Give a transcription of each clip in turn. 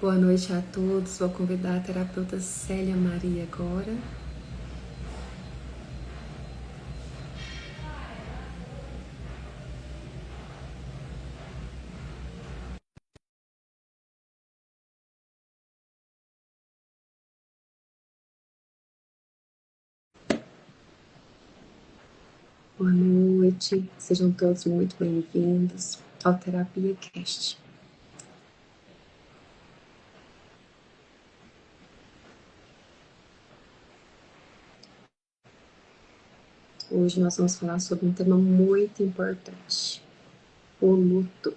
Boa noite a todos. Vou convidar a terapeuta Célia Maria agora. Boa noite. Sejam todos muito bem-vindos ao Terapia Cast. Hoje nós vamos falar sobre um tema muito importante, o luto.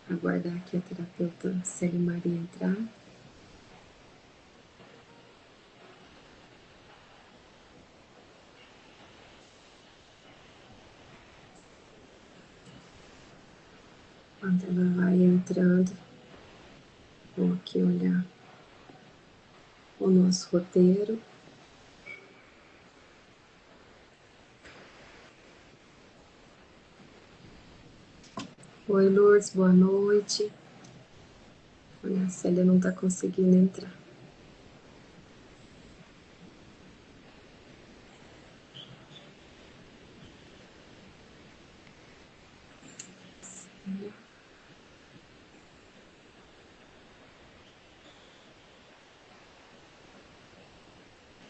Aguardar aqui a terapeuta Célia Maria entrar. Quando ela vai entrando, vou aqui olhar o nosso roteiro. Oi, Lourdes, boa noite. Olha, a Célia não está conseguindo entrar.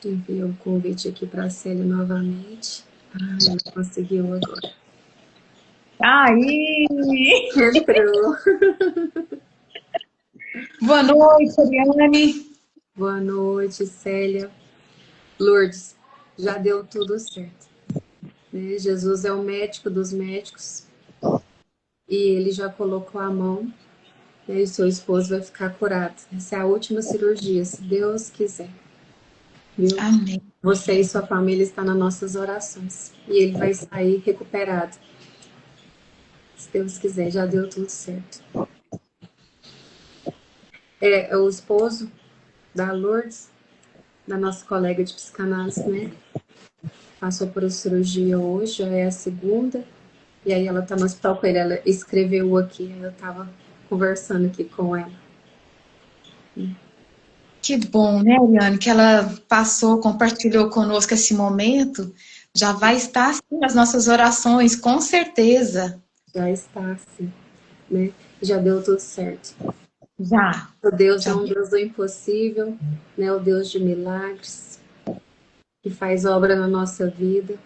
Enviei o convite aqui para a Célia novamente. Ela conseguiu agora. Aí! Entrou. Boa noite, Ariane. Boa noite, Célia. Lourdes, já deu tudo certo, né? Jesus é o médico dos médicos e ele já colocou a mão, né? E seu esposo vai ficar curado. Essa é a última cirurgia, se Deus quiser. Viu? Amém. Você e sua família estão nas nossas orações e ele vai sair recuperado. Se Deus quiser, já deu tudo certo. É o esposo da Lourdes, da nossa colega de psicanálise, né? Passou por a cirurgia hoje, já é a segunda. E aí ela tá no hospital com ele, ela escreveu aqui, eu tava conversando aqui com ela. Que bom, né, Ariane, que ela passou, compartilhou conosco esse momento. Já vai estar assim nas nossas orações, com certeza. Já está assim, né? Já deu tudo certo. Já. O Deus é Já. um Deus do impossível, né? O Deus de milagres, que faz obra na nossa vida. Boa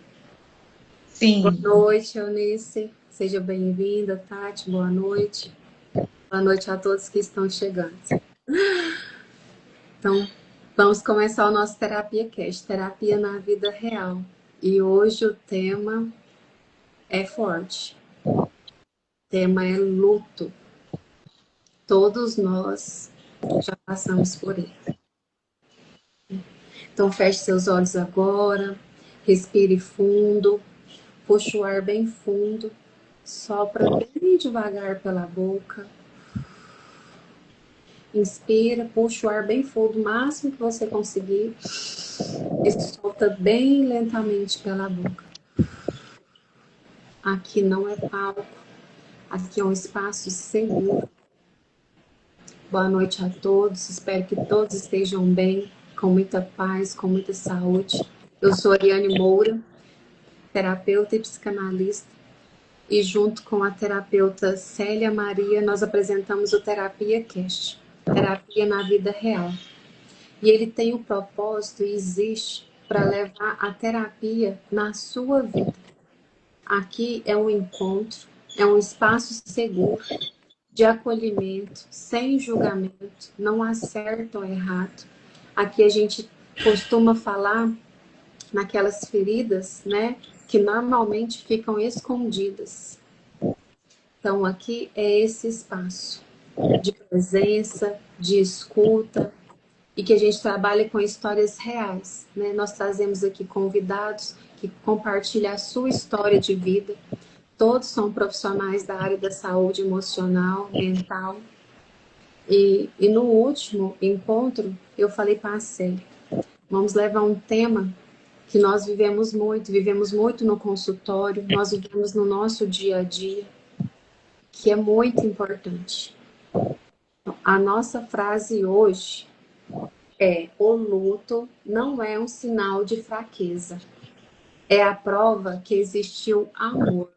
Sim. noite, Eunice. Seja bem-vinda, Tati. Boa noite. Boa noite a todos que estão chegando. Então, vamos começar o nosso Terapia Cast, terapia na vida real. E hoje o tema é forte. O tema é luto. Todos nós já passamos por ele. Então, feche seus olhos agora, respire fundo, puxe o ar bem fundo, sopra bem devagar pela boca. Inspira, puxa o ar bem fundo, o máximo que você conseguir, e solta bem lentamente pela boca. Aqui não é palco, aqui é um espaço seguro. Boa noite a todos, espero que todos estejam bem, com muita paz, com muita saúde. Eu sou Ariane Moura, terapeuta e psicanalista, e junto com a terapeuta Célia Maria, nós apresentamos o Terapia Cast, terapia na vida real. E ele tem o propósito e existe para levar a terapia na sua vida. Aqui é um encontro, é um espaço seguro de acolhimento, sem julgamento, não há certo ou errado. Aqui a gente costuma falar naquelas feridas, né, que normalmente ficam escondidas. Então aqui é esse espaço de presença, de escuta, e que a gente trabalha com histórias reais, né? Nós trazemos aqui convidados que compartilham a sua história de vida. Todos são profissionais da área da saúde emocional, mental. E no último encontro, eu falei para a Célia, vamos levar um tema que nós vivemos muito no consultório, nós vivemos no nosso dia a dia, que é muito importante. A nossa frase hoje é: o luto não é um sinal de fraqueza. É a prova que existiu amor.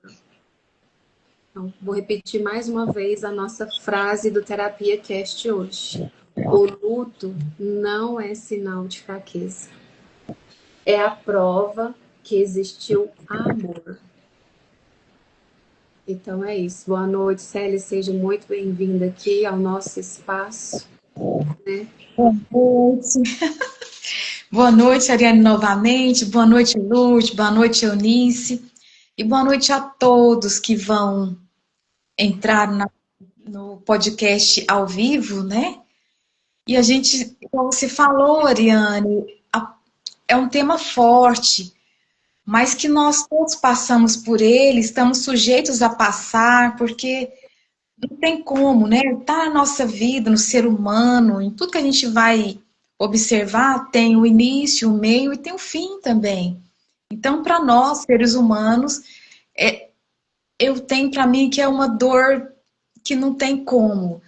Então, vou repetir mais uma vez a nossa frase do Terapia Cast hoje. O luto não é sinal de fraqueza. É a prova que existiu amor. Então é isso. Boa noite, Célia. Seja muito bem-vinda aqui ao nosso espaço. Né? Boa noite. Boa noite, Ariane, novamente. Boa noite, Lourdes. Boa noite, Eunice. E boa noite a todos que vão entrar no podcast ao vivo, né? E a gente, como você falou, Ariane, é um tema forte, mas que nós todos passamos por ele, estamos sujeitos a passar, porque não tem como, né? Tá na nossa vida, no ser humano, em tudo que a gente vai observar, tem o início, o meio e tem o fim também. Então, para nós, seres humanos, eu tenho para mim que é uma dor que não tem como.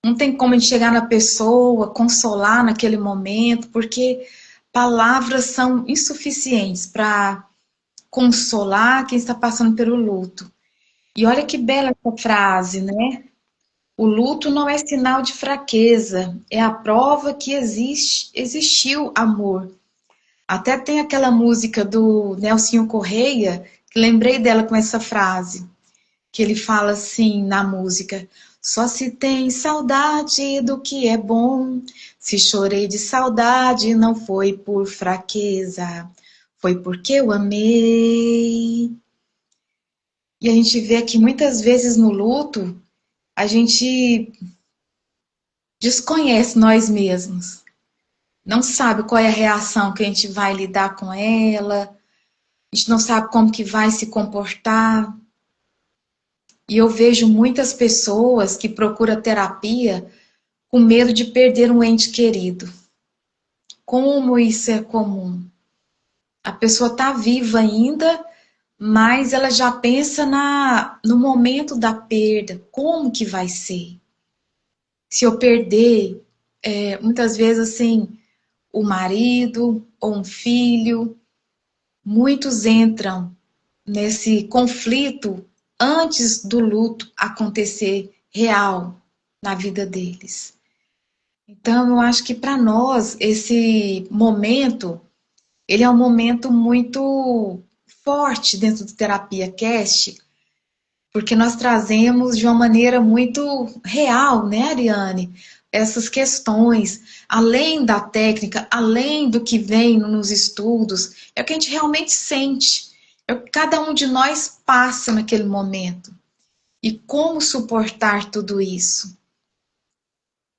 Não tem como a gente chegar na pessoa, consolar naquele momento, porque palavras são insuficientes para consolar quem está passando pelo luto. E olha que bela essa frase, né? O luto não é sinal de fraqueza, é a prova que existiu amor. Até tem aquela música do Nelsinho Correia, que lembrei dela com essa frase, que ele fala assim na música: só se tem saudade do que é bom, se chorei de saudade não foi por fraqueza, foi porque eu amei. E a gente vê que muitas vezes no luto, a gente desconhece nós mesmos. Não sabe qual é a reação que a gente vai lidar com ela, a gente não sabe como que vai se comportar. E eu vejo muitas pessoas que procuram terapia com medo de perder um ente querido. Como isso é comum? A pessoa está viva ainda, mas ela já pensa no momento da perda, como que vai ser? Se eu perder, muitas vezes assim, o marido ou um filho, muitos entram nesse conflito antes do luto acontecer real na vida deles. Então, eu acho que para nós, esse momento, ele é um momento muito forte dentro do Terapia Cast, porque nós trazemos de uma maneira muito real, né, Ariane? Essas questões, além da técnica, além do que vem nos estudos, é o que a gente realmente sente, é o que cada um de nós passa naquele momento. E como suportar tudo isso?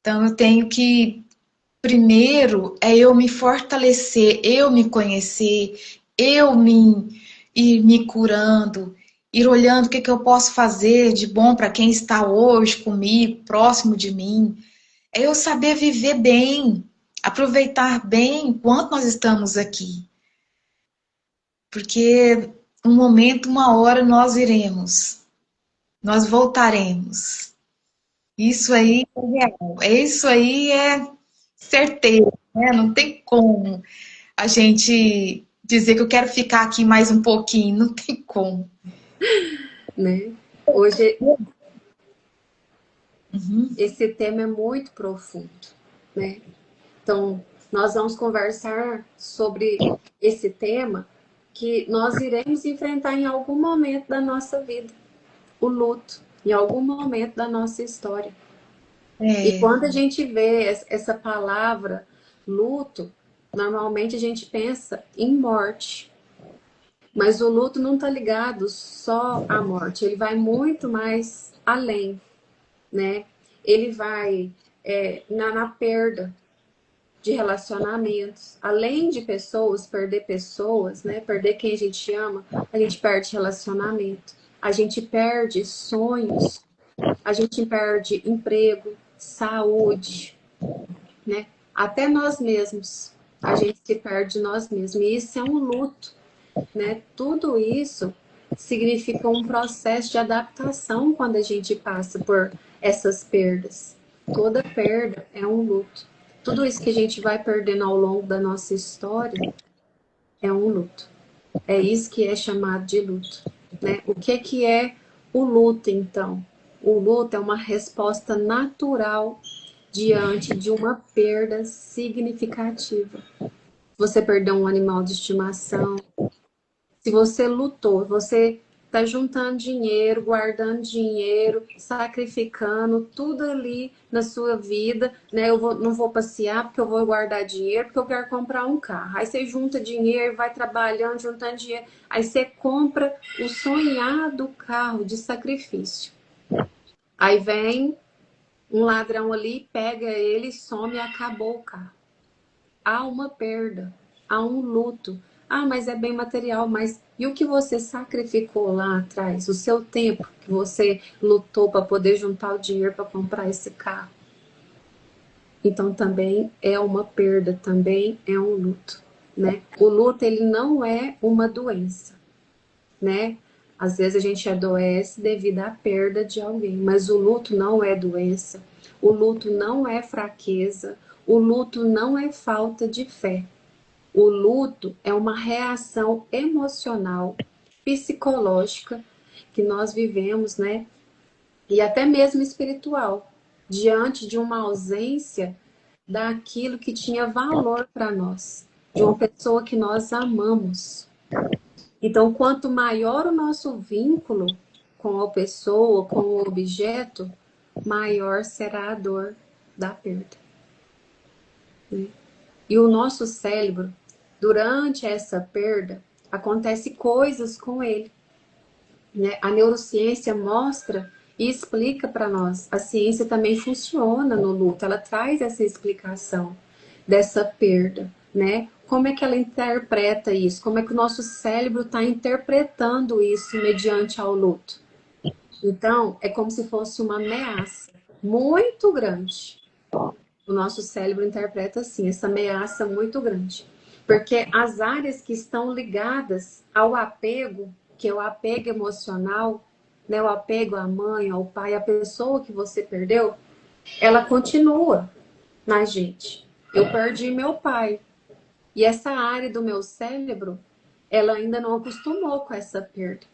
Então, eu tenho que, primeiro, eu me fortalecer, eu me conhecer, ir me curando, ir olhando o que eu posso fazer de bom para quem está hoje comigo, próximo de mim. É eu saber viver bem, aproveitar bem enquanto nós estamos aqui. Porque um momento, uma hora nós iremos, nós voltaremos. Isso aí é real, isso aí é certeza, né? Não tem como a gente dizer que eu quero ficar aqui mais um pouquinho, não tem como. Né? Hoje, esse tema é muito profundo, né? Então, nós vamos conversar sobre esse tema que nós iremos enfrentar em algum momento da nossa vida, o luto, em algum momento da nossa história. E quando a gente vê essa palavra luto, normalmente a gente pensa em morte. Mas o luto não está ligado só à morte, ele vai muito mais além, né? Ele vai na perda de relacionamentos, além de pessoas, né? Perder quem a gente ama, a gente perde relacionamento, a gente perde sonhos, a gente perde emprego, saúde, né? Até nós mesmos, a gente se perde nós mesmos, e isso é um luto, né? Tudo isso significa um processo de adaptação quando a gente passa por essas perdas. Toda perda é um luto. Tudo isso que a gente vai perdendo ao longo da nossa história é um luto. É isso que é chamado de luto, né? O que é o luto, então? O luto é uma resposta natural diante de uma perda significativa. Você perdeu um animal de estimação, se você lutou, você está juntando dinheiro, guardando dinheiro, sacrificando tudo ali na sua vida, né? Não vou passear porque eu vou guardar dinheiro, porque eu quero comprar um carro. Aí você junta dinheiro, vai trabalhando, juntando dinheiro, aí você compra o sonhado carro de sacrifício. Aí vem um ladrão ali, pega ele, some e acabou o carro. Há uma perda, há um luto. Ah, mas é bem material, mas e o que você sacrificou lá atrás? O seu tempo que você lutou para poder juntar o dinheiro para comprar esse carro? Então também é uma perda, também é um luto, né? O luto ele não é uma doença, né? Às vezes a gente adoece devido à perda de alguém, mas o luto não é doença, o luto não é fraqueza, o luto não é falta de fé. O luto é uma reação emocional, psicológica que nós vivemos, né? E até mesmo espiritual, diante de uma ausência daquilo que tinha valor para nós, de uma pessoa que nós amamos. Então, quanto maior o nosso vínculo com a pessoa, com o objeto, maior será a dor da perda, né? E o nosso cérebro, durante essa perda, acontece coisas com ele, né? A neurociência mostra e explica para nós. A ciência também funciona no luto, ela traz essa explicação dessa perda, né? Como é que ela interpreta isso? Como é que o nosso cérebro está interpretando isso mediante ao luto? Então, é como se fosse uma ameaça muito grande. O nosso cérebro interpreta assim, essa ameaça muito grande. Porque as áreas que estão ligadas ao apego, que é o apego emocional, né, o apego à mãe, ao pai, à pessoa que você perdeu, ela continua na gente. Eu perdi meu pai. E essa área do meu cérebro, ela ainda não acostumou com essa perda.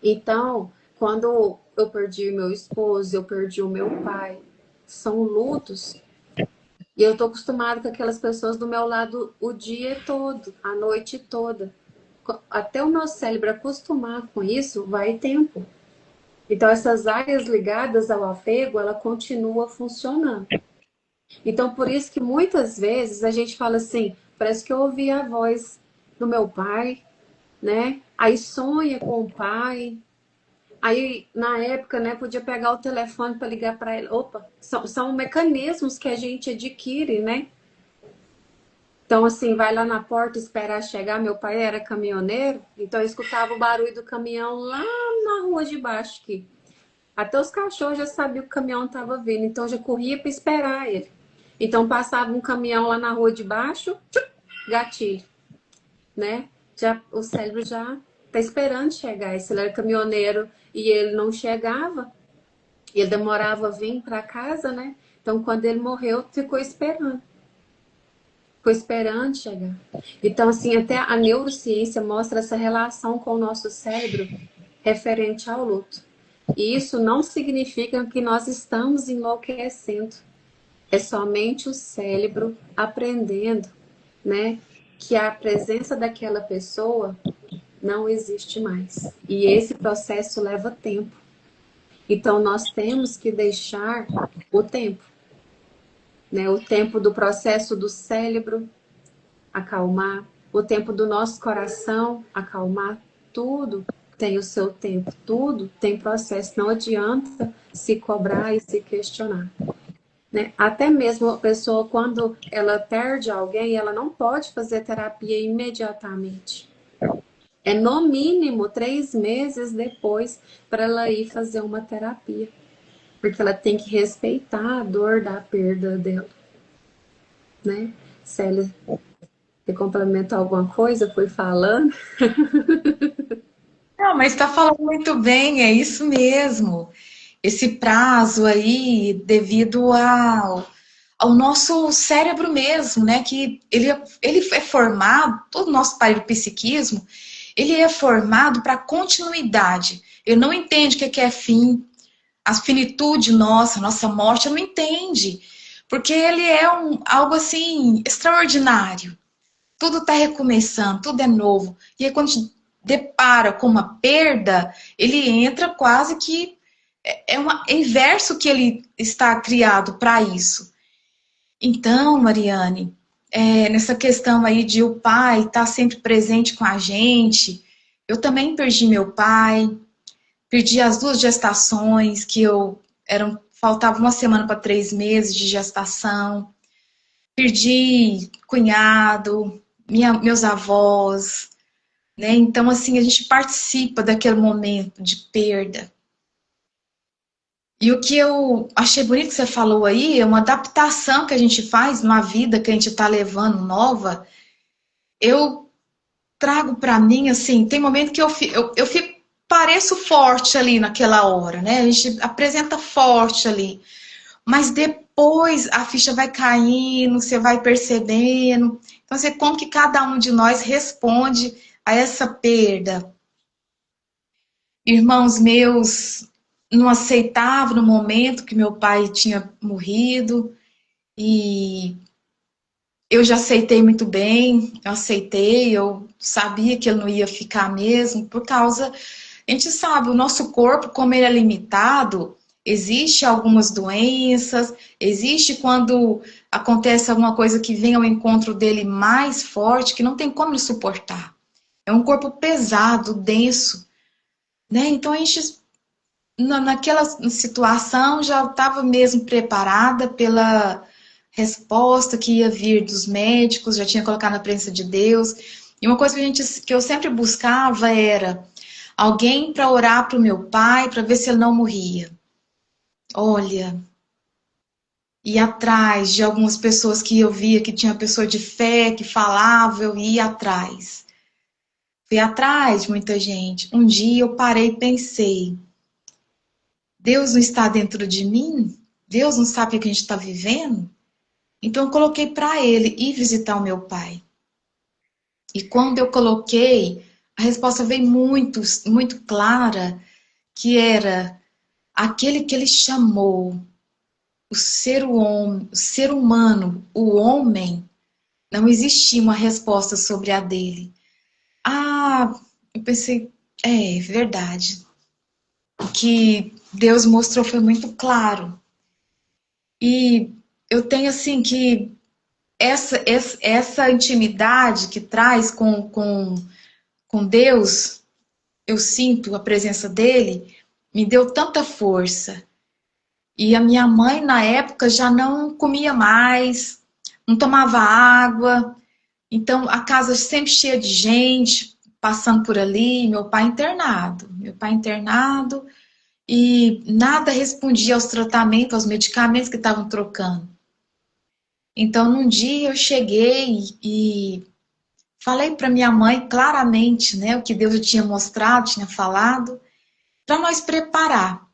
Então, quando eu perdi meu esposo, eu perdi o meu pai, são lutos. E eu tô acostumada com aquelas pessoas do meu lado o dia todo, a noite toda. Até o meu cérebro acostumar com isso, vai tempo. Então, essas áreas ligadas ao apego, ela continua funcionando. Então, por isso que muitas vezes a gente fala assim, parece que eu ouvi a voz do meu pai, né? Aí sonha com o pai. Aí, na época, né, podia pegar o telefone para ligar para ele. Opa, são mecanismos que a gente adquire, né? Então, assim, vai lá na porta esperar chegar. Meu pai era caminhoneiro, então eu escutava o barulho do caminhão lá na rua de baixo aqui. Até os cachorros já sabiam que o caminhão estava vindo, então eu já corria para esperar ele. Então passava um caminhão lá na rua de baixo, gatilho, né? Já, o cérebro já tá esperando chegar. E se ele era caminhoneiro e ele não chegava, ele demorava a vir para casa, né? Então quando ele morreu, ficou esperando. Ficou esperando chegar. Então, assim, até a neurociência mostra essa relação com o nosso cérebro referente ao luto. E isso não significa que nós estamos enlouquecendo. É somente o cérebro aprendendo, né, que a presença daquela pessoa não existe mais. E esse processo leva tempo. Então, nós temos que deixar o tempo, né, o tempo do processo do cérebro acalmar, o tempo do nosso coração acalmar, tudo tem o seu tempo, tudo tem processo, não adianta se cobrar e se questionar, né? Até mesmo a pessoa, quando ela perde alguém, ela não pode fazer terapia imediatamente. É no mínimo 3 meses depois para ela ir fazer uma terapia, porque ela tem que respeitar a dor da perda dela, né? Célia, você complementou alguma coisa? Foi falando? Não, mas está falando muito bem, é isso mesmo. esse prazo aí devido ao nosso cérebro mesmo, né? Que ele é formado, todo o nosso aparelho psiquismo, ele é formado para continuidade. Ele não entende o que é fim, a finitude nossa morte, ele não entende. Porque ele é algo assim, extraordinário. Tudo está recomeçando, tudo é novo. E aí quando a gente depara com uma perda, ele entra quase que é inverso que ele está criado para isso. Então, Mariane, nessa questão aí de o pai estar sempre presente com a gente, eu também perdi meu pai, perdi as 2 gestações faltava uma semana para 3 meses de gestação, perdi cunhado, meus avós, né? Então, assim, a gente participa daquele momento de perda. E o que eu achei bonito que você falou aí é uma adaptação que a gente faz numa vida que a gente está levando nova. Eu trago para mim, assim, tem momento que eu fico, pareço forte ali naquela hora, né? A gente apresenta forte ali. Mas depois a ficha vai caindo, você vai percebendo. Então, você, como que cada um de nós responde a essa perda? Irmãos meus não aceitavam no momento que meu pai tinha morrido, e eu já aceitei muito bem, eu sabia que ele não ia ficar mesmo, por causa, a gente sabe, o nosso corpo, como ele é limitado, existe algumas doenças, existe quando acontece alguma coisa que vem ao encontro dele mais forte, que não tem como ele suportar. É um corpo pesado, denso, né? Então a gente, naquela situação, já estava mesmo preparada pela resposta que ia vir dos médicos, já tinha colocado na presença de Deus. E uma coisa que eu sempre buscava era alguém para orar para o meu pai, para ver se ele não morria. Olha, ia atrás de algumas pessoas que eu via que tinha pessoa de fé, que falava, eu ia atrás. Fui atrás de muita gente. Um dia eu parei e pensei, Deus não está dentro de mim? Deus não sabe o que a gente está vivendo? Então eu coloquei para ele ir visitar o meu pai. E quando eu coloquei, a resposta veio muito, muito clara, que era aquele que ele chamou o ser humano, o homem, não existia uma resposta sobre a dele. Ah, eu pensei, é verdade. O que Deus mostrou foi muito claro. E eu tenho assim que essa intimidade que traz com Deus, eu sinto a presença dele, me deu tanta força. E a minha mãe, na época, já não comia mais, não tomava água, então a casa sempre cheia de gente, passando por ali, meu pai internado, e nada respondia aos tratamentos, aos medicamentos que estavam trocando. Então, num dia eu cheguei e falei para minha mãe claramente, né, o que Deus tinha mostrado, tinha falado, para nós preparar.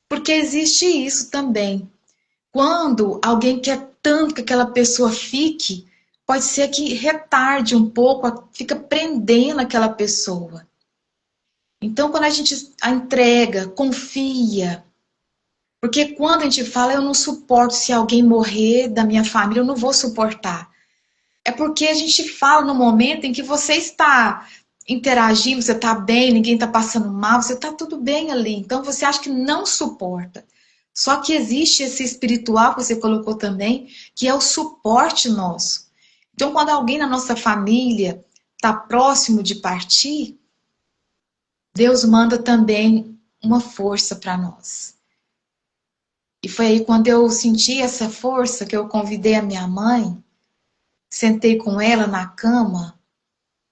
Porque existe isso também. Quando alguém quer tanto que aquela pessoa fique, pode ser que retarde um pouco, fica prendendo aquela pessoa. Então, quando a gente a entrega, confia, porque quando a gente fala, eu não suporto se alguém morrer da minha família, eu não vou suportar. É porque a gente fala no momento em que você está interagindo, você está bem, ninguém está passando mal, você está tudo bem ali. Então você acha que não suporta. Só que existe esse espiritual que você colocou também, que é o suporte nosso. Então, quando alguém na nossa família está próximo de partir, Deus manda também uma força para nós. E foi aí quando eu senti essa força que eu convidei a minha mãe, sentei com ela na cama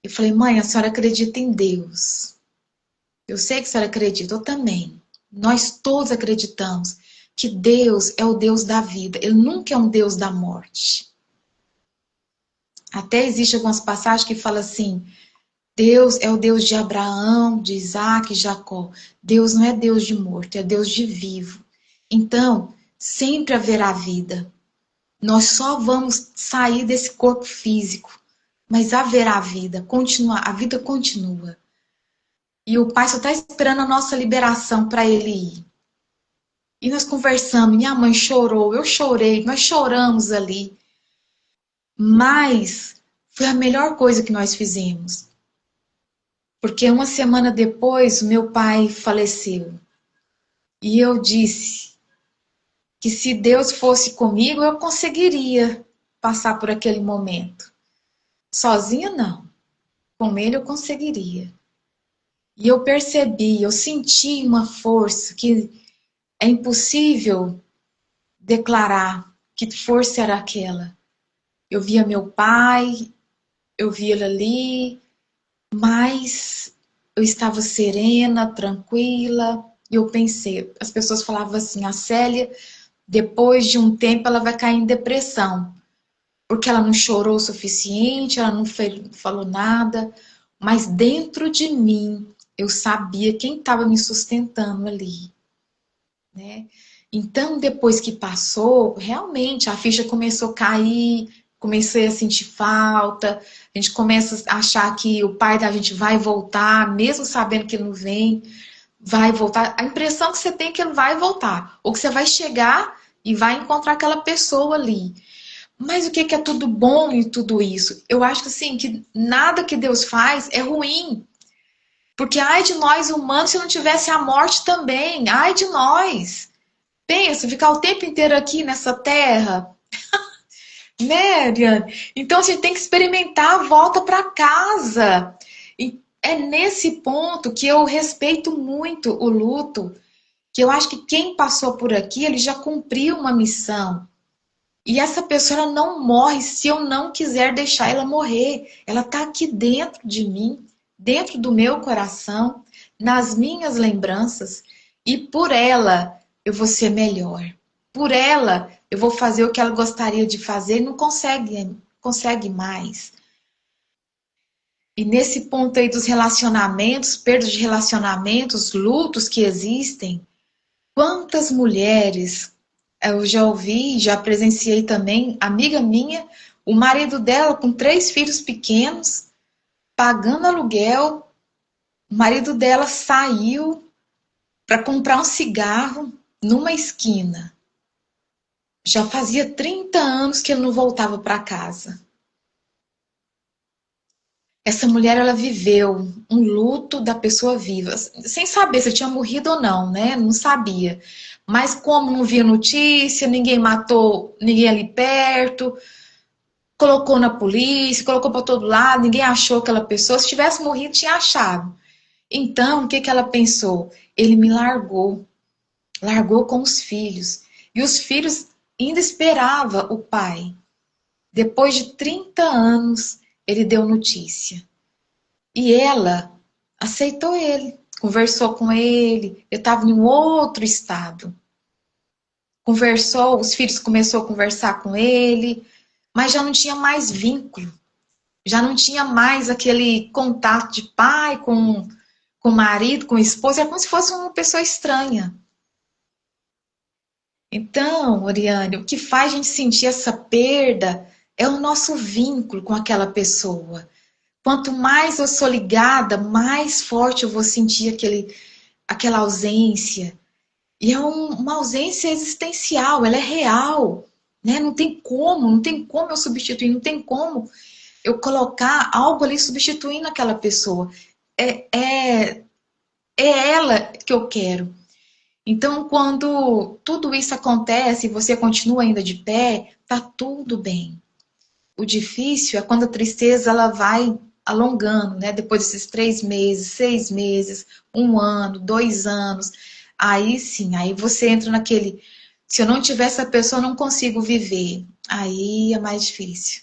e falei, mãe, a senhora acredita em Deus. Eu sei que a senhora acredita, eu também. Nós todos acreditamos que Deus é o Deus da vida. Ele nunca é um Deus da morte. Até existe algumas passagens que falam assim, Deus é o Deus de Abraão, de Isaac e Jacó. Deus não é Deus de morto, é Deus de vivo. Então, sempre haverá vida. Nós só vamos sair desse corpo físico, mas haverá vida, a vida continua. E o Pai só está esperando a nossa liberação para ele ir. E nós conversamos, minha mãe chorou, eu chorei, nós choramos ali. Mas foi a melhor coisa que nós fizemos. Porque uma semana depois, meu pai faleceu. E eu disse que se Deus fosse comigo, eu conseguiria passar por aquele momento. Sozinha, não. Com ele, eu conseguiria. E eu percebi, eu senti uma força que é impossível declarar que força era aquela. Eu via meu pai, eu via ele ali, mas eu estava serena, tranquila, e eu pensei, as pessoas falavam assim, a Célia, depois de um tempo, ela vai cair em depressão, porque ela não chorou o suficiente, ela não falou nada, mas dentro de mim, eu sabia quem estava me sustentando ali, né? Então, depois que passou, realmente a ficha começou a cair, comecei a sentir falta, a gente começa a achar que o pai da gente vai voltar, mesmo sabendo que ele não vem, vai voltar. A impressão que você tem é que ele vai voltar, ou que você vai chegar e vai encontrar aquela pessoa ali. Mas o que é tudo bom em tudo isso? Eu acho que assim, que nada que Deus faz é ruim. Porque ai de nós humanos se não tivesse a morte também, ai de nós. Pensa, ficar o tempo inteiro aqui nessa terra, né, Ariane? Então a gente tem que experimentar a volta para casa. E é nesse ponto que eu respeito muito o luto, que eu acho que quem passou por aqui, ele já cumpriu uma missão. E essa pessoa ela não morre se eu não quiser deixar ela morrer. Ela está aqui dentro de mim, dentro do meu coração, nas minhas lembranças. E por ela eu vou ser melhor. Por ela eu vou fazer o que ela gostaria de fazer e não consegue mais. E nesse ponto aí dos relacionamentos, perdas de relacionamentos, lutos que existem, quantas mulheres eu já ouvi, já presenciei também, amiga minha, o marido dela com 3 filhos pequenos, pagando aluguel, o marido dela saiu para comprar um cigarro numa esquina. Já fazia 30 anos que ele não voltava para casa. Essa mulher, ela viveu um luto da pessoa viva, sem saber se tinha morrido ou não, né? Não sabia. Mas como não via notícia, ninguém matou ninguém ali perto, colocou na polícia, colocou para todo lado, ninguém achou aquela pessoa. Se tivesse morrido, tinha achado. Então, o que ela pensou? Ele me largou, largou com os filhos. E os filhos ainda esperavam o pai. Depois de 30 anos, ele deu notícia. E ela aceitou ele, conversou com ele. Eu estava em um outro estado. Conversou, os filhos começaram a conversar com ele, mas já não tinha mais vínculo. Já não tinha mais aquele contato de pai com o marido, com a esposa. Era como se fosse uma pessoa estranha. Então, Oriane, o que faz a gente sentir essa perda é o nosso vínculo com aquela pessoa. Quanto mais eu sou ligada, mais forte eu vou sentir aquela ausência. E é uma ausência existencial, ela é real. Né? Não tem como eu substituir, não tem como eu colocar algo ali substituindo aquela pessoa. É ela que eu quero. Então, quando tudo isso acontece e você continua ainda de pé, tá tudo bem. O difícil é quando a tristeza ela vai alongando, né? Depois desses 3 meses, 6 meses, 1 ano, 2 anos, aí sim, aí você entra naquele. Se eu não tiver essa pessoa, eu não consigo viver. Aí é mais difícil.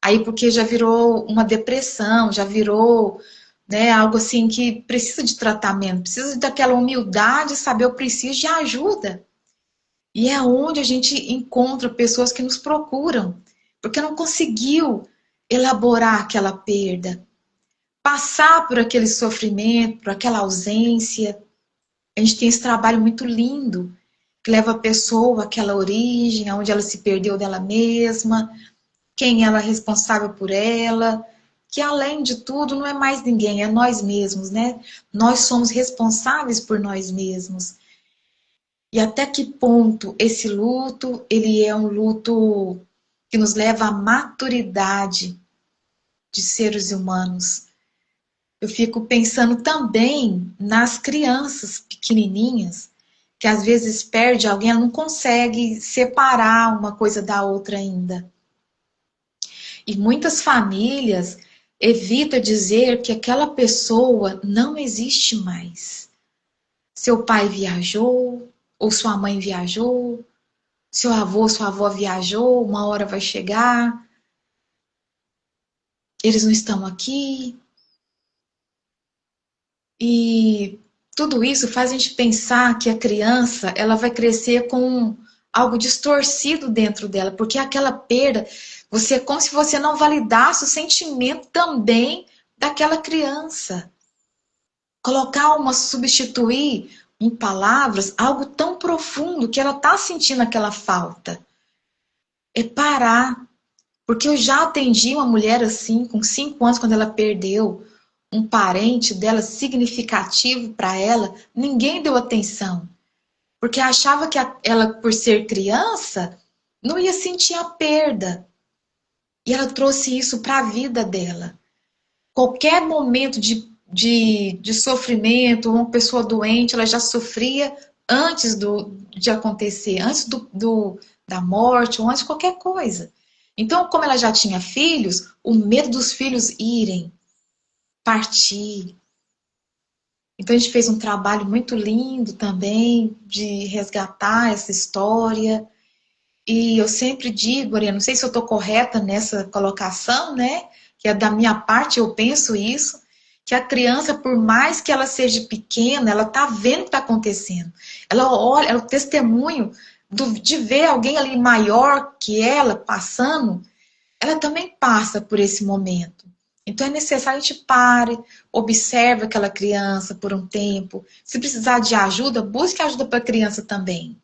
Aí porque já virou uma depressão, já virou, né, algo assim que precisa de tratamento, precisa daquela humildade, saber eu preciso de ajuda. E é onde a gente encontra pessoas que nos procuram, porque não conseguiu elaborar aquela perda. passar por aquele sofrimento, por aquela ausência. A gente tem esse trabalho muito lindo, que leva a pessoa àquela origem, onde ela se perdeu dela mesma, quem ela é responsável por ela, que além de tudo não é mais ninguém, é nós mesmos, né? Nós somos responsáveis por nós mesmos. E até que ponto esse luto, ele é um luto que nos leva à maturidade de seres humanos. Eu fico pensando também nas crianças pequenininhas, que às vezes perde alguém, ela não consegue separar uma coisa da outra ainda. E muitas famílias evitam dizer que aquela pessoa não existe mais. Seu pai viajou, ou sua mãe viajou, seu avô, sua avó viajou, uma hora vai chegar, eles não estão aqui. E tudo isso faz a gente pensar que a criança, ela vai crescer com algo distorcido dentro dela, porque aquela perda, você é como se você não validasse o sentimento também daquela criança. Colocar uma, substituir em palavras algo tão profundo que ela está sentindo aquela falta. É parar. Porque eu já atendi uma mulher assim, com 5 anos, quando ela perdeu um parente dela significativo para ela, ninguém deu atenção. Porque achava que ela, por ser criança, não ia sentir a perda. E ela trouxe isso para a vida dela. Qualquer momento de sofrimento, uma pessoa doente, ela já sofria antes de acontecer, antes da morte, ou antes de qualquer coisa. Então, como ela já tinha filhos, o medo dos filhos irem, partir. Então, a gente fez um trabalho muito lindo também de resgatar essa história. E eu sempre digo, Maria, não sei se eu estou correta nessa colocação, né? Que é da minha parte, eu penso isso, que a criança, por mais que ela seja pequena, ela está vendo o que está acontecendo. Ela olha, é o testemunho de ver alguém ali maior que ela passando, ela também passa por esse momento. Então é necessário que a gente pare, observe aquela criança por um tempo. Se precisar de ajuda, busque ajuda para a criança também.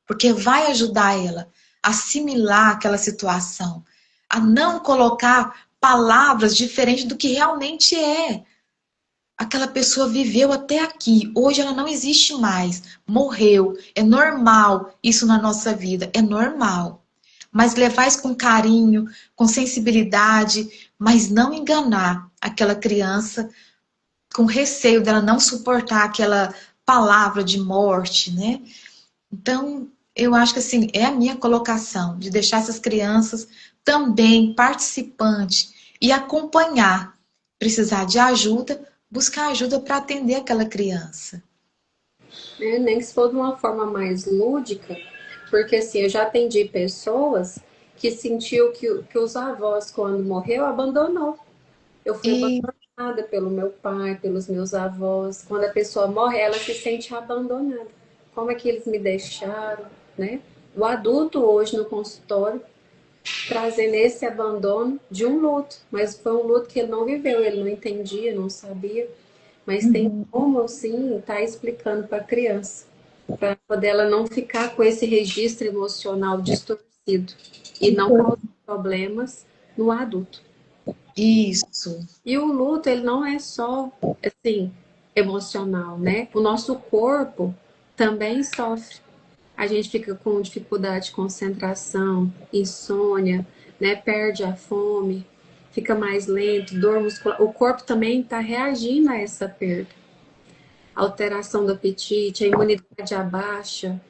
Porque vai ajudar ela a assimilar aquela situação, a não colocar palavras diferentes do que realmente é. Aquela pessoa viveu até aqui, hoje ela não existe mais, morreu. É normal isso na nossa vida, é normal. Mas levar isso com carinho, com sensibilidade, mas não enganar aquela criança com receio dela não suportar aquela palavra de morte, né? Então, eu acho que assim, é a minha colocação de deixar essas crianças também participantes e acompanhar. Precisar de ajuda, buscar ajuda para atender aquela criança. Nem que se for de uma forma mais lúdica, porque assim, eu já atendi pessoas que sentiu que os avós, quando morreu, abandonou. Eu fui E abandonada pelo meu pai, pelos meus avós. Quando a pessoa morre, ela se sente abandonada. Como é que eles me deixaram, né? O adulto hoje no consultório trazendo esse abandono de um luto, mas foi um luto que ele não viveu, ele não entendia, não sabia, mas tem como sim estar tá explicando para a criança, para poder ela não ficar com esse registro emocional distorcido e não causar problemas no adulto. isso. E o luto, ele não é só, assim, emocional, né? O nosso corpo também sofre. A gente fica com dificuldade de concentração, insônia, né? Perde a fome, fica mais lento, dor muscular. O corpo também está reagindo a essa perda. Alteração do apetite, a imunidade abaixa.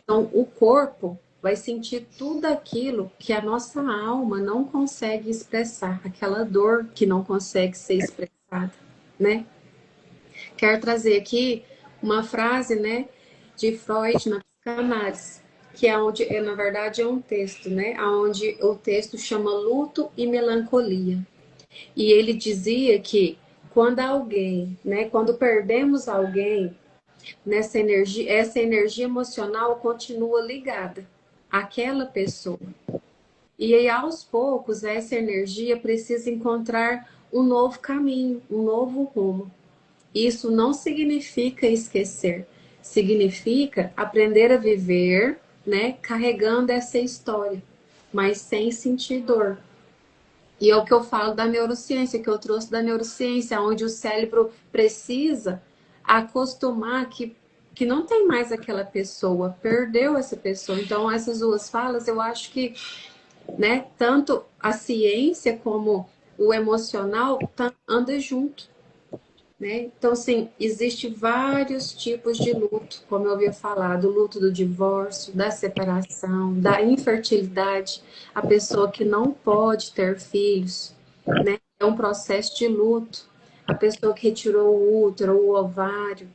Então, o corpo vai sentir tudo aquilo que a nossa alma não consegue expressar, aquela dor que não consegue ser expressada, né? Quero trazer aqui uma frase, né, de Freud na psicanálise, que é onde, na verdade, é um texto, né, onde o texto chama Luto e Melancolia. E ele dizia que quando alguém, né, quando perdemos alguém, essa energia emocional continua ligada àquela pessoa. E aí, aos poucos, essa energia precisa encontrar um novo caminho, um novo rumo. Isso não significa esquecer, significa aprender a viver, né, carregando essa história, mas sem sentir dor. E é o que eu falo da neurociência, que eu trouxe da neurociência, onde o cérebro precisa acostumar que não tem mais aquela pessoa, perdeu essa pessoa. Então, essas duas falas, eu acho que, né, tanto a ciência como o emocional anda junto. Né? Então, assim, existe vários tipos de luto, como eu havia falado, o luto do divórcio, da separação, da infertilidade, a pessoa que não pode ter filhos, né? É um processo de luto. A pessoa que retirou o útero, o ovário,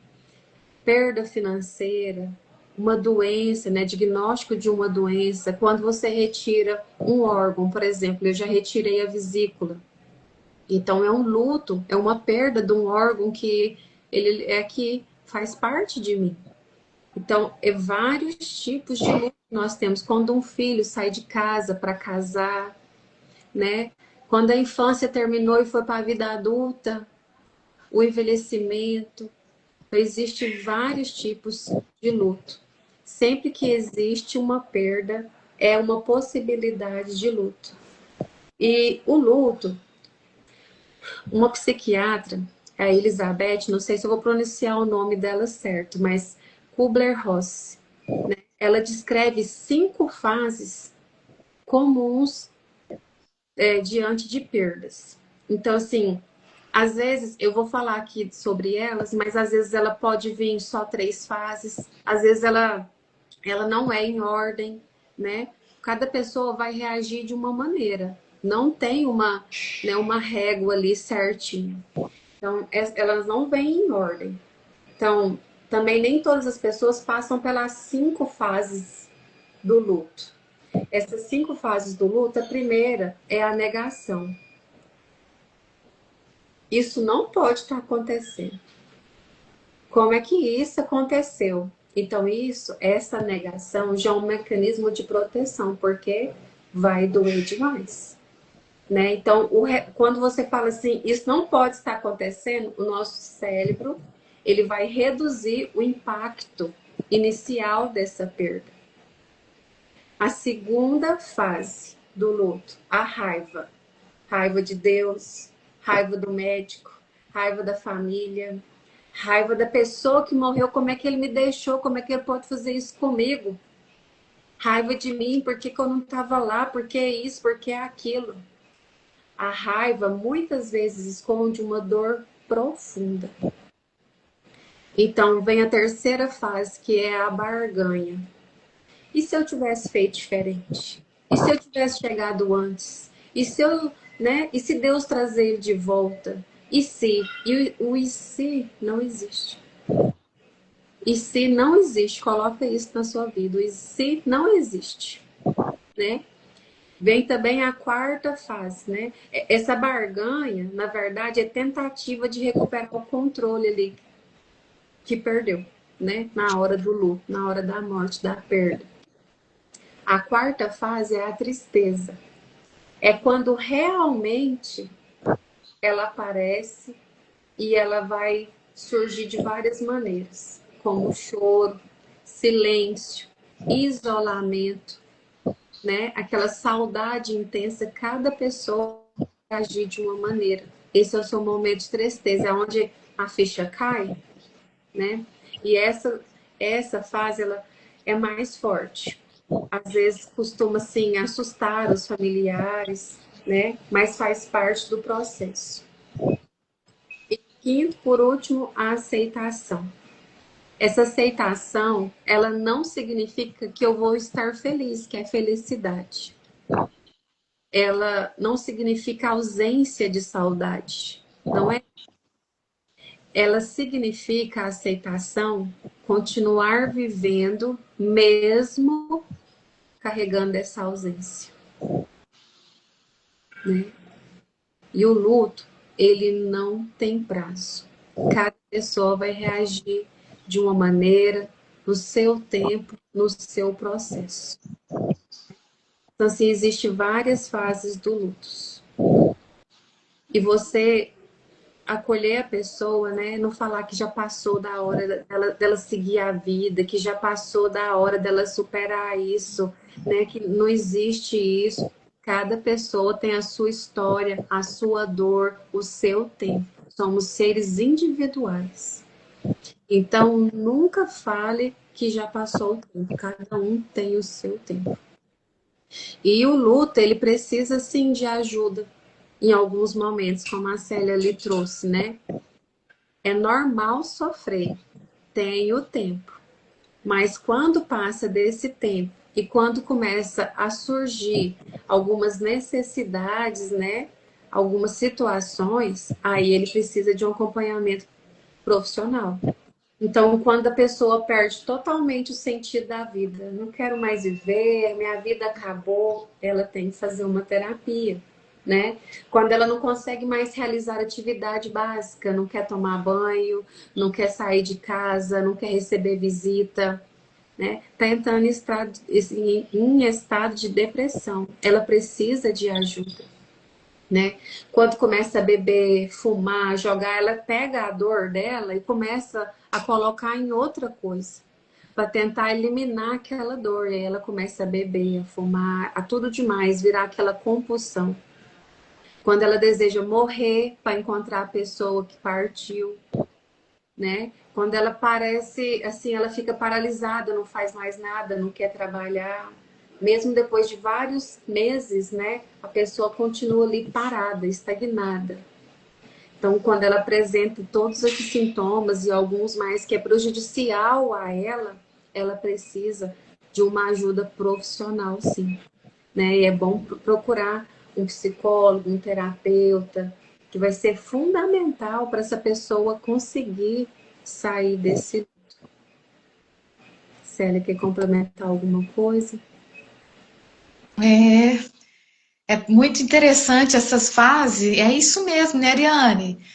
perda financeira, uma doença, né? Diagnóstico de uma doença. Quando você retira um órgão, por exemplo, eu já retirei a vesícula. Então é um luto, é uma perda de um órgão que ele é que faz parte de mim. Então, é vários tipos de luto que nós temos. Quando um filho sai de casa para casar, né? Quando a infância terminou e foi para a vida adulta, o envelhecimento. Então, existe vários tipos de luto. Sempre que existe uma perda, é uma possibilidade de luto. E o luto, uma psiquiatra, a Elizabeth, não sei se eu vou pronunciar o nome dela certo, mas Kubler-Ross, né? Ela descreve 5 fases comuns diante de perdas. Então, assim, às vezes eu vou falar aqui sobre elas, mas às vezes ela pode vir em só 3 fases, às vezes ela não é em ordem, né? Cada pessoa vai reagir de uma maneira. Não tem né, uma régua ali certinho. Então, elas não vêm em ordem. Então, também nem todas as pessoas passam pelas 5 fases do luto. Essas 5 fases do luto, a primeira é a negação. Isso não pode estar acontecendo. Como é que isso aconteceu? Então, essa negação já é um mecanismo de proteção, porque vai doer demais. Né? Então, quando você fala assim, isso não pode estar acontecendo, o nosso cérebro ele vai reduzir o impacto inicial dessa perda. A segunda fase do luto, a raiva. Raiva de Deus, raiva do médico, raiva da família, raiva da pessoa que morreu, como é que ele me deixou, como é que ele pode fazer isso comigo? Raiva de mim, por que eu não estava lá, por que isso, por que aquilo? A raiva muitas vezes esconde uma dor profunda. Então vem a terceira fase, que é a barganha. E se eu tivesse feito diferente? E se eu tivesse chegado antes? E se eu, né? E se Deus trazer ele de volta? E se? E o e se não existe. E se não existe, coloca isso na sua vida. O e se não existe, né? Vem também a quarta fase, né? Essa barganha, na verdade, é tentativa de recuperar o controle ali que perdeu, né? Na hora do luto, na hora da morte, da perda. A quarta fase é a tristeza. É quando realmente ela aparece e ela vai surgir de várias maneiras, como choro, silêncio, isolamento, né? Aquela saudade intensa, cada pessoa vai agir de uma maneira. Esse é o seu momento de tristeza, é onde a ficha cai, né? E essa fase ela é mais forte. Às vezes costuma assim assustar os familiares, né? Mas faz parte do processo. E quinto, por último, a aceitação. Essa aceitação, ela não significa que eu vou estar feliz, que é felicidade. Ela não significa ausência de saudade, não é? Ela significa a aceitação, continuar vivendo mesmo carregando essa ausência, né? E o luto, ele não tem prazo. Cada pessoa vai reagir de uma maneira, no seu tempo, no seu processo. Então, assim, existem várias fases do luto. E você acolher a pessoa, né? Não falar que já passou da hora dela seguir a vida, que já passou da hora dela superar isso, né? Que não existe isso. Cada pessoa tem a sua história, a sua dor, o seu tempo. Somos seres individuais. Então, nunca fale que já passou o tempo. Cada um tem o seu tempo. E o luto, ele precisa sim de ajuda em alguns momentos, como a Célia lhe trouxe, né? É normal sofrer, tem o tempo. Mas quando passa desse tempo e quando começa a surgir algumas necessidades, né? Algumas situações, aí ele precisa de um acompanhamento profissional. Então, quando a pessoa perde totalmente o sentido da vida, não quero mais viver, minha vida acabou, ela tem que fazer uma terapia, né? Quando ela não consegue mais realizar atividade básica, não quer tomar banho, não quer sair de casa, não quer receber visita, né? Tá entrando em estado de depressão. Ela precisa de ajuda, né? Quando começa a beber, fumar, jogar, ela pega a dor dela e começa a colocar em outra coisa para tentar eliminar aquela dor. E aí ela começa a beber, a fumar, a tudo demais, virar aquela compulsão. Quando ela deseja morrer para encontrar a pessoa que partiu, né? Quando ela parece assim, ela fica paralisada, não faz mais nada, não quer trabalhar. Mesmo depois de vários meses, né? A pessoa continua ali parada, estagnada. Então, quando ela apresenta todos esses sintomas e alguns mais que é prejudicial a ela precisa de uma ajuda profissional, sim, né? E é bom procurar um psicólogo, um terapeuta, que vai ser fundamental para essa pessoa conseguir sair desse. Célia, quer complementar alguma coisa? É muito interessante essas fases, é isso mesmo, né, Ariane?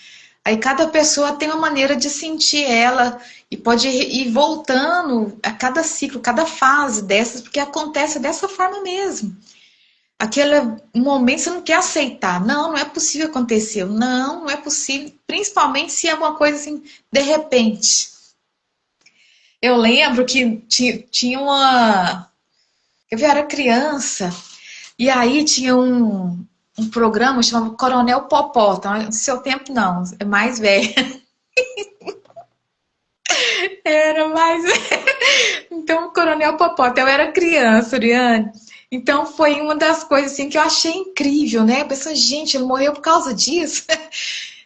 Aí cada pessoa tem uma maneira de sentir ela e pode ir voltando a cada ciclo, cada fase dessas, porque acontece dessa forma mesmo. Aquele momento você não quer aceitar. Não, não é possível acontecer. Não, não é possível. Principalmente se é alguma coisa assim, de repente. Eu lembro que tinha uma. Eu era criança, e aí tinha um programa chamado Coronel Popó. Então, seu tempo não, é mais velho. Era mais. Então, o Coronel Popota, eu era criança, Oriane. Então, foi uma das coisas assim que eu achei incrível, né? Eu pensei, gente, ele morreu por causa disso.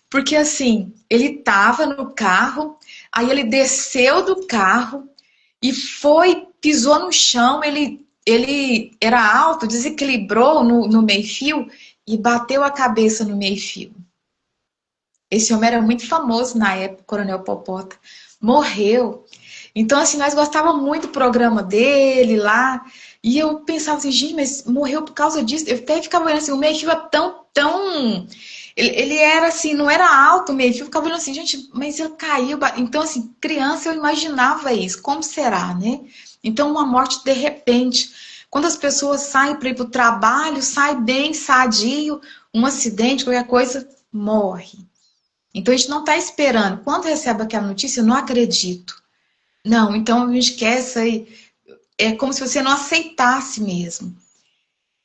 Porque assim, ele tava no carro, aí ele desceu do carro e foi, pisou no chão, ele era alto, desequilibrou no meio-fio e bateu a cabeça no meio-fio. Esse homem era muito famoso na época, Coronel Popota. Morreu. Então, assim, nós gostávamos muito do programa dele lá. E eu pensava assim, gente, mas morreu por causa disso. Eu até ficava olhando assim, o meio-fio é tão. Ele era assim, não era alto o meio-fio. Eu ficava olhando assim, gente, mas ele caiu. Então, assim, criança, eu imaginava isso. Como será, né? Então, uma morte de repente. Quando as pessoas saem para ir para o trabalho, sai bem, sadio, um acidente, qualquer coisa, morre. Então a gente não está esperando. Quando recebe aquela notícia, eu não acredito. Não, então a gente quer sair. É como se você não aceitasse mesmo.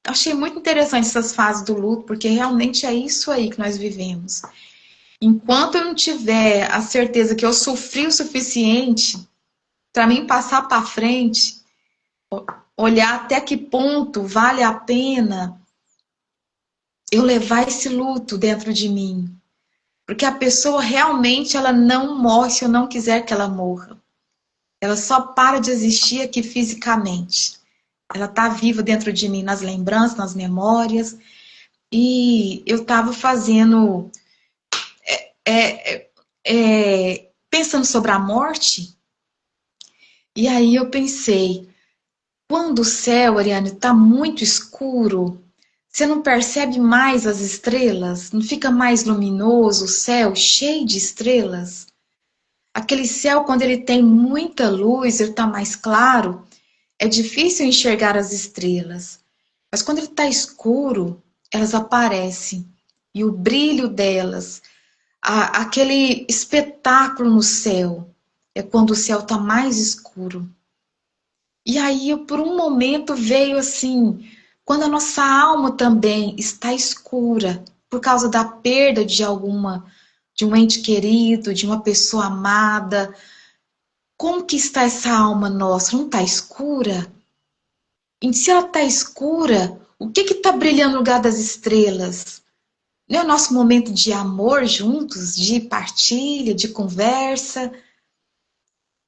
Eu achei muito interessante essas fases do luto, porque realmente é isso aí que nós vivemos. Enquanto eu não tiver a certeza que eu sofri o suficiente para mim passar para frente, olhar até que ponto vale a pena eu levar esse luto dentro de mim. Porque a pessoa realmente ela não morre se eu não quiser que ela morra. Ela só para de existir aqui fisicamente. Ela está viva dentro de mim nas lembranças, nas memórias. E eu estava fazendo, pensando sobre a morte. E aí eu pensei, quando o céu, Ariane, está muito escuro, você não percebe mais as estrelas? Não fica mais luminoso o céu, cheio de estrelas? Aquele céu, quando ele tem muita luz, ele está mais claro, é difícil enxergar as estrelas. Mas quando ele está escuro, elas aparecem. e o brilho delas, aquele espetáculo no céu, é quando o céu está mais escuro. E aí, por um momento, veio assim, quando a nossa alma também está escura, por causa da perda de um ente querido, de uma pessoa amada, como que está essa alma nossa? Não está escura? E se ela está escura, o que está brilhando no lugar das estrelas? Não é o nosso momento de amor juntos, de partilha, de conversa,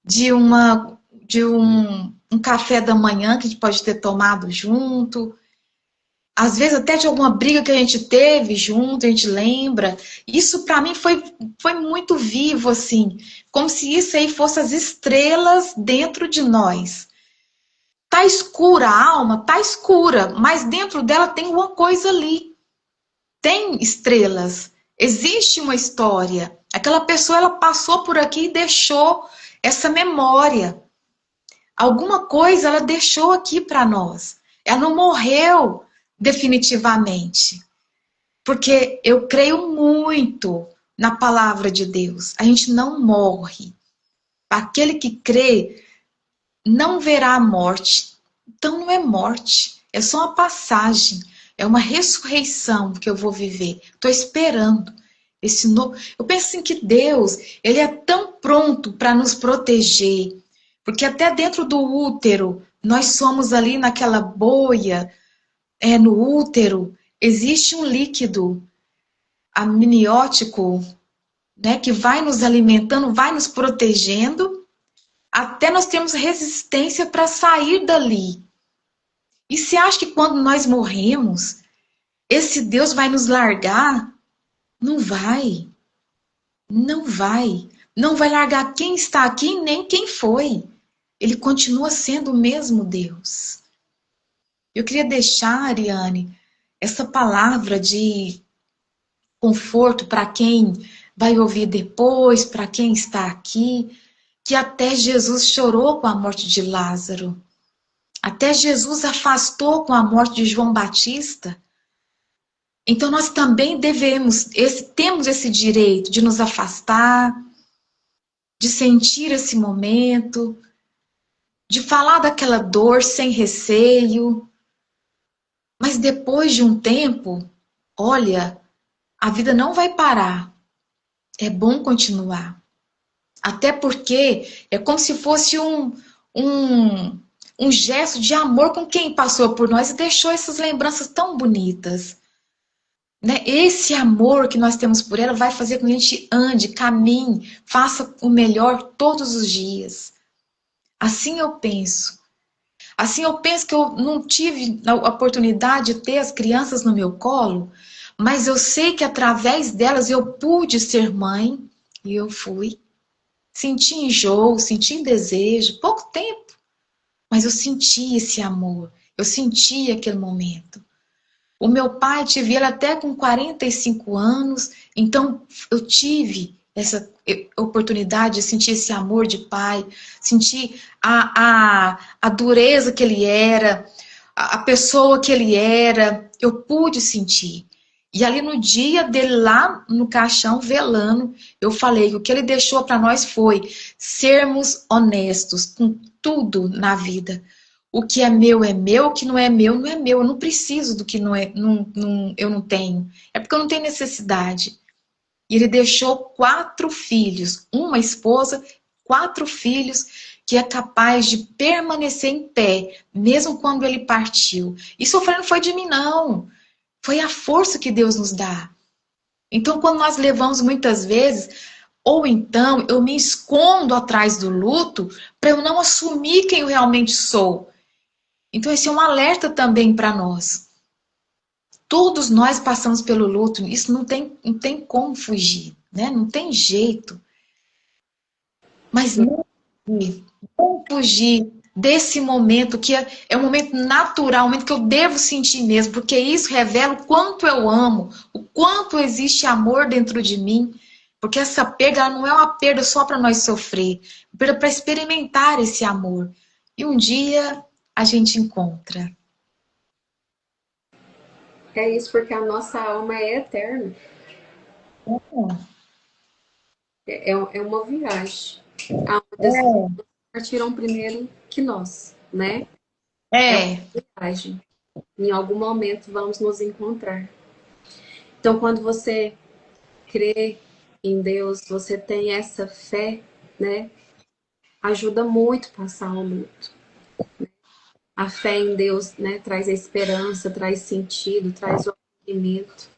de um café da manhã que a gente pode ter tomado junto, às vezes até de alguma briga que a gente teve junto, a gente lembra. Isso para mim foi muito vivo, assim, como se isso aí fosse as estrelas dentro de nós. Tá escura a alma, tá escura, mas dentro dela tem uma coisa ali. Tem estrelas, existe uma história. Aquela pessoa, ela passou por aqui e deixou essa memória. Alguma coisa ela deixou aqui para nós. Ela não morreu definitivamente. Porque eu creio muito na palavra de Deus. A gente não morre. Aquele que crê não verá a morte. Então não é morte, é só uma passagem, é uma ressurreição que eu vou viver. Estou esperando esse novo. Eu penso assim que Deus, ele é tão pronto para nos proteger, porque até dentro do útero, nós somos ali naquela boia, no útero, existe um líquido amniótico, né, que vai nos alimentando, vai nos protegendo, até nós temos resistência para sair dali. E você acha que quando nós morremos, esse Deus vai nos largar? Não vai. Não vai. Não vai largar quem está aqui, nem quem foi. Ele continua sendo o mesmo Deus. Eu queria deixar, Ariane, essa palavra de conforto para quem vai ouvir depois, para quem está aqui, que até Jesus chorou com a morte de Lázaro. Até Jesus afastou com a morte de João Batista. Então nós também temos esse direito de nos afastar, de sentir esse momento, de falar daquela dor sem receio. Mas depois de um tempo, olha, a vida não vai parar. É bom continuar. Até porque é como se fosse um gesto de amor com quem passou por nós e deixou essas lembranças tão bonitas. Né? Esse amor que nós temos por ela vai fazer com que a gente ande, caminhe, faça o melhor todos os dias. Assim eu penso. Assim eu penso que eu não tive a oportunidade de ter as crianças no meu colo, mas eu sei que através delas eu pude ser mãe e eu fui. Senti enjoo, senti desejo, pouco tempo, mas eu senti esse amor, eu senti aquele momento. O meu pai, tive ele até com 45 anos, então eu tive essa oportunidade de sentir esse amor de pai, sentir a dureza que ele era, a pessoa que ele era, eu pude sentir. E ali no dia dele lá no caixão, velando, eu falei que o que ele deixou para nós foi sermos honestos com tudo na vida. O que é meu, o que não é meu, não é meu. Eu não preciso do que não é, eu não tenho. É porque eu não tenho necessidade. E ele deixou 4 filhos, uma esposa, 4 filhos, que é capaz de permanecer em pé, mesmo quando ele partiu. Isso eu falei, não foi de mim, não. Foi a força que Deus nos dá. Então, quando nós levamos muitas vezes, ou então eu me escondo atrás do luto para eu não assumir quem eu realmente sou. Então, esse é um alerta também para nós. Todos nós passamos pelo luto, isso não tem como fugir, né? Não tem jeito. Mas não fugir desse momento que é um momento natural, um momento que eu devo sentir mesmo, porque isso revela o quanto eu amo, o quanto existe amor dentro de mim, porque essa perda não é uma perda só para nós sofrer, é uma perda para experimentar esse amor. E um dia a gente encontra. É isso, porque a nossa alma é eterna. É uma viagem. Aonde partiram primeiro que nós, né? É uma É, viagem. Em algum momento vamos nos encontrar. Então, quando você crê em Deus, você tem essa fé, né? Ajuda muito a passar o luto. A fé em Deus, né, traz a esperança, traz sentido, traz o acolhimento,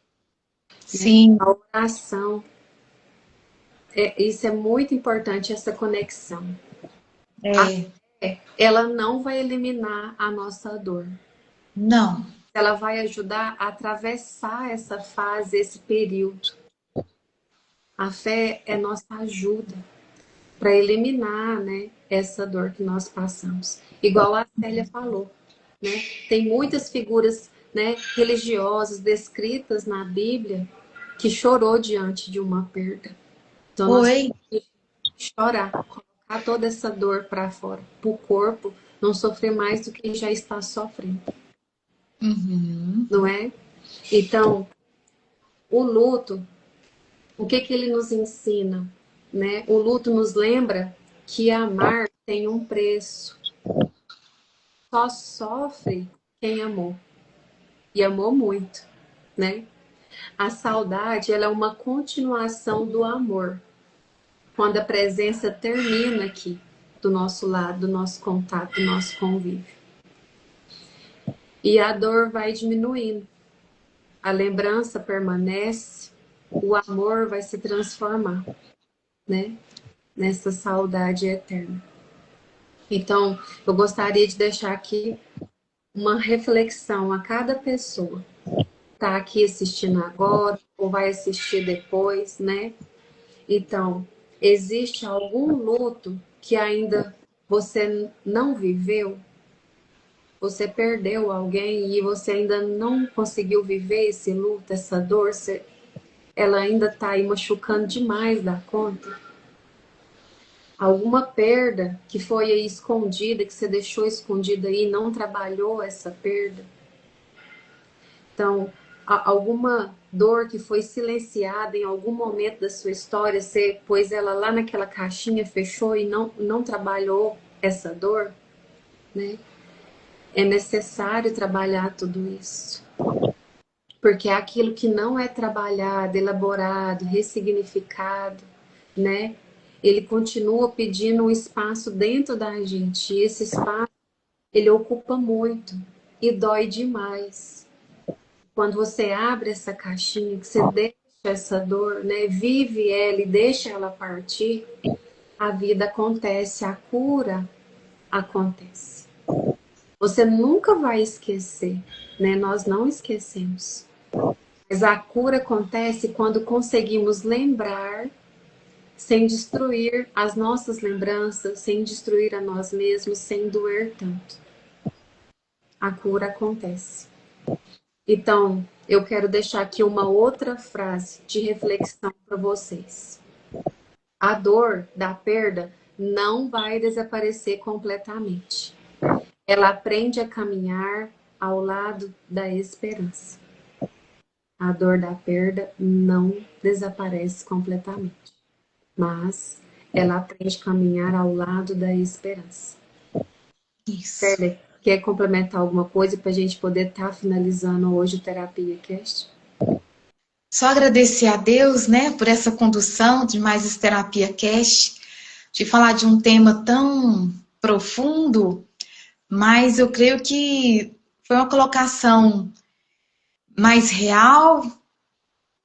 né? sim, A oração, isso é muito importante, essa conexão. A é, fé, ela não vai eliminar a nossa dor. não, Ela vai ajudar a atravessar essa fase, esse período. A fé é nossa ajuda para eliminar, né, essa dor que nós passamos. Igual a Célia falou, né? Tem muitas figuras, né, religiosas descritas na Bíblia que chorou diante de uma perda. Então nós foi, temos que chorar, colocar toda essa dor para fora, para o corpo não sofrer mais do que já está sofrendo, uhum, não é? Então, o luto, o que que ele nos ensina, né? O luto nos lembra que amar tem um preço. Só sofre quem amou e amou muito, né? A saudade, ela é uma continuação do amor. Quando a presença termina aqui do nosso lado, do nosso contato, do nosso convívio. E a dor vai diminuindo. A lembrança permanece, o amor vai se transformar, né? Nessa saudade eterna. Então, eu gostaria de deixar aqui uma reflexão a cada pessoa tá aqui assistindo agora ou vai assistir depois, né? Então, existe algum luto que ainda você não viveu? Você perdeu alguém e você ainda não conseguiu viver esse luto, essa dor? Ela ainda tá aí machucando demais da conta? Alguma perda que foi aí escondida, que você deixou escondida aí e não trabalhou essa perda? Então, alguma dor que foi silenciada em algum momento da sua história, você pôs ela lá naquela caixinha, fechou e não trabalhou essa dor, né? É necessário trabalhar tudo isso. Porque é aquilo que não é trabalhado, elaborado, ressignificado, né? Ele continua pedindo um espaço dentro da gente. E esse espaço, ele ocupa muito e dói demais. Quando você abre essa caixinha, que você deixa essa dor, né, vive ela e deixa ela partir, a vida acontece, a cura acontece. Você nunca vai esquecer, né? Nós não esquecemos. Mas a cura acontece quando conseguimos lembrar sem destruir as nossas lembranças, sem destruir a nós mesmos, sem doer tanto. A cura acontece. Então, eu quero deixar aqui uma outra frase de reflexão para vocês. A dor da perda não vai desaparecer completamente. Ela aprende a caminhar ao lado da esperança. A dor da perda não desaparece completamente, mas ela aprende a caminhar ao lado da esperança. isso. Célia, quer complementar alguma coisa para a gente poder estar finalizando hoje o Terapia Cast? Só agradecer a Deus, né, por essa condução de mais esse Terapia Cast, de falar de um tema tão profundo, mas eu creio que foi uma colocação mais real,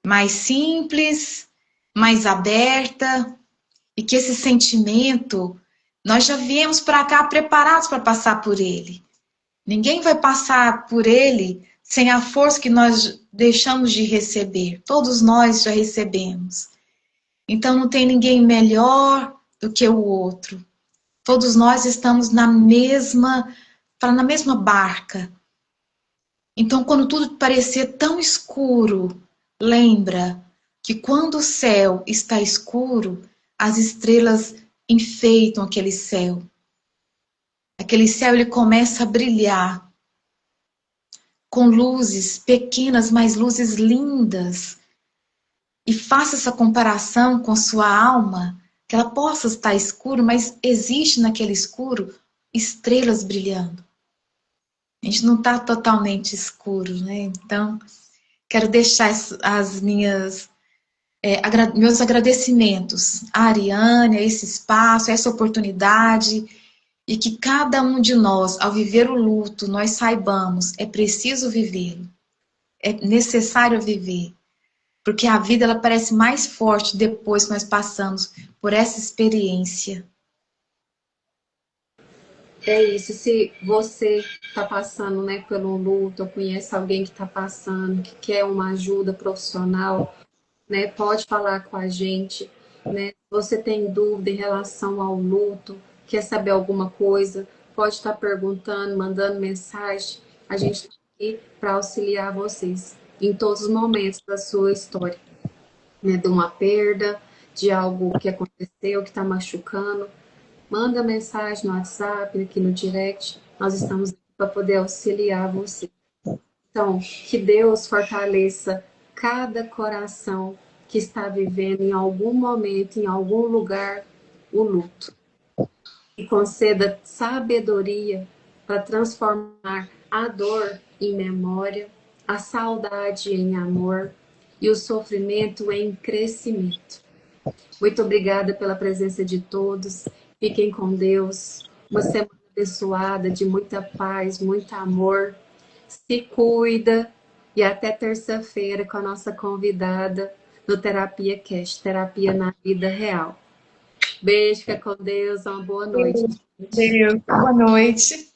mais simples, mais aberta, e que esse sentimento, nós já viemos para cá preparados para passar por ele. Ninguém vai passar por ele sem a força que nós deixamos de receber. Todos nós já recebemos. Então não tem ninguém melhor do que o outro. Todos nós estamos na mesma barca. Então, quando tudo parecer tão escuro, lembra que quando o céu está escuro, as estrelas enfeitam aquele céu. Aquele céu ele começa a brilhar com luzes pequenas, mas luzes lindas. E faça essa comparação com sua alma, que ela possa estar escuro, mas existe naquele escuro estrelas brilhando. A gente não está totalmente escuro, né? Então, quero deixar as minhas meus agradecimentos à Ariane, a esse espaço, a essa oportunidade, e que cada um de nós, ao viver o luto, nós saibamos, é preciso viver, é necessário viver, porque a vida ela parece mais forte depois que nós passamos por essa experiência. É isso, se você está passando, né, pelo luto, ou conhece alguém que está passando, que quer uma ajuda profissional, né, pode falar com a gente, né? Se você tem dúvida em relação ao luto, quer saber alguma coisa, pode estar perguntando, mandando mensagem. A gente está aqui para auxiliar vocês em todos os momentos da sua história, né? De uma perda, de algo que aconteceu, que está machucando. Manda mensagem no WhatsApp, aqui no direct. Nós estamos aqui para poder auxiliar você. Então, que Deus fortaleça cada coração que está vivendo em algum momento, em algum lugar, o luto. E conceda sabedoria para transformar a dor em memória, a saudade em amor e o sofrimento em crescimento. Muito obrigada pela presença de todos. Fiquem com Deus. Uma semana abençoada, de muita paz, muito amor. Se cuida. E até terça-feira com a nossa convidada no Terapia Cast, Terapia na Vida Real. Beijo, fica com Deus. Uma boa noite. Deus, boa noite.